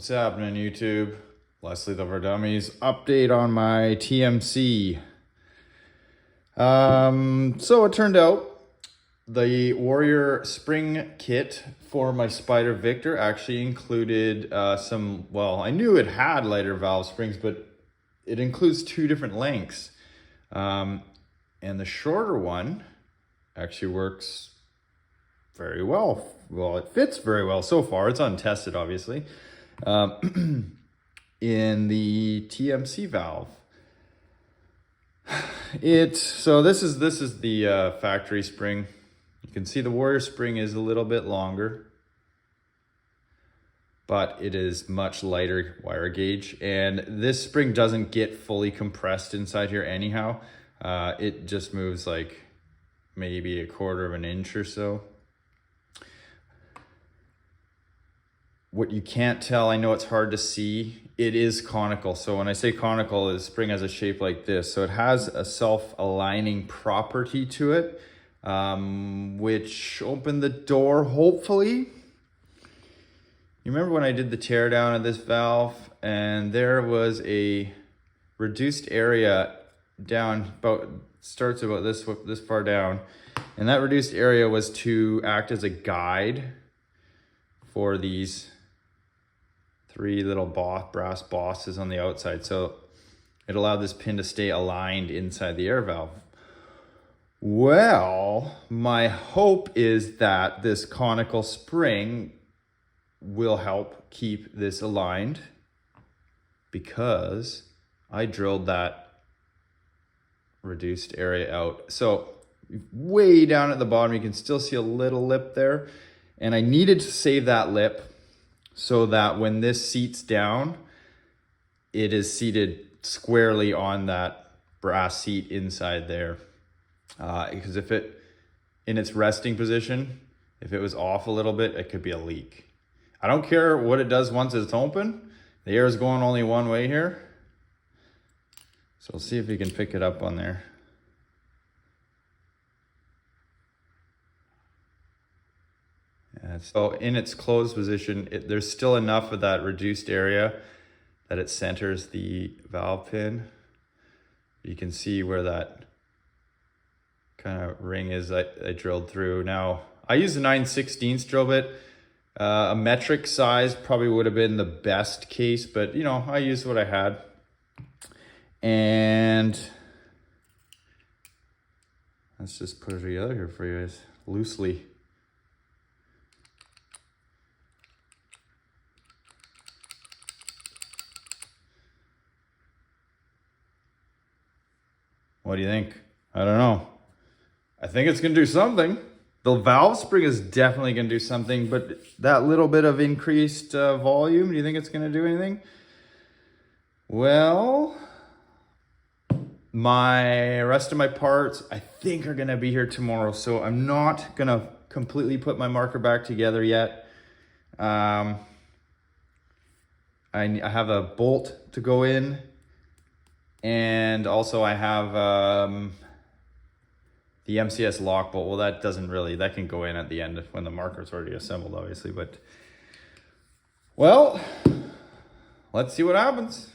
What's happening, YouTube? Leslie the for Dummies. Update on my TMC. So it turned out the Warrior Spring Kit for my Spider Victor actually included I knew it had lighter valve springs, but it includes two different lengths. And the shorter one actually works very well. Well, it fits very well so far. It's untested, obviously. In the TMC valve. So this is the factory spring. You can see the Warrior spring is a little bit longer, but it is much lighter wire gauge, and this spring doesn't get fully compressed inside here anyhow. It just moves like maybe 1/4 of an inch or so. What you can't tell, I know it's hard to see, it is conical. So when I say conical, the spring has a shape like this. So it has a self-aligning property to it, which opened the door, hopefully. You remember when I did the teardown of this valve, and there was a reduced area down, starts about this far down. And that reduced area was to act as a guide for these 3 little brass bosses on the outside. So it allowed this pin to stay aligned inside the air valve. Well, my hope is that this conical spring will help keep this aligned, because I drilled that reduced area out. So way down at the bottom, you can still see a little lip there. And I needed to save that lip so that when this seats down, it is seated squarely on that brass seat inside there. Because if it, in its resting position, if it was off a little bit, it could be a leak. I don't care what it does once it's open. The air is going only one way here. So we'll see if we can pick it up on there. So in its closed position, there's still enough of that reduced area that it centers the valve pin. You can see where that kind of ring is I drilled through. Now, I used a 9/16 drill bit. A metric size probably would have been the best case, but you know, I used what I had. And let's just put it together here for you guys, loosely. What do you think? I don't know. I think it's gonna do something. The valve spring is definitely gonna do something, but that little bit of increased volume, do you think it's gonna do anything? Well, my rest of my parts, I think, are gonna be here tomorrow, so I'm not gonna completely put my marker back together yet. I have a bolt to go in, and also I have the MCS lock bolt. Well, that can go in at the end when the marker's already assembled, obviously, but well, let's see what happens.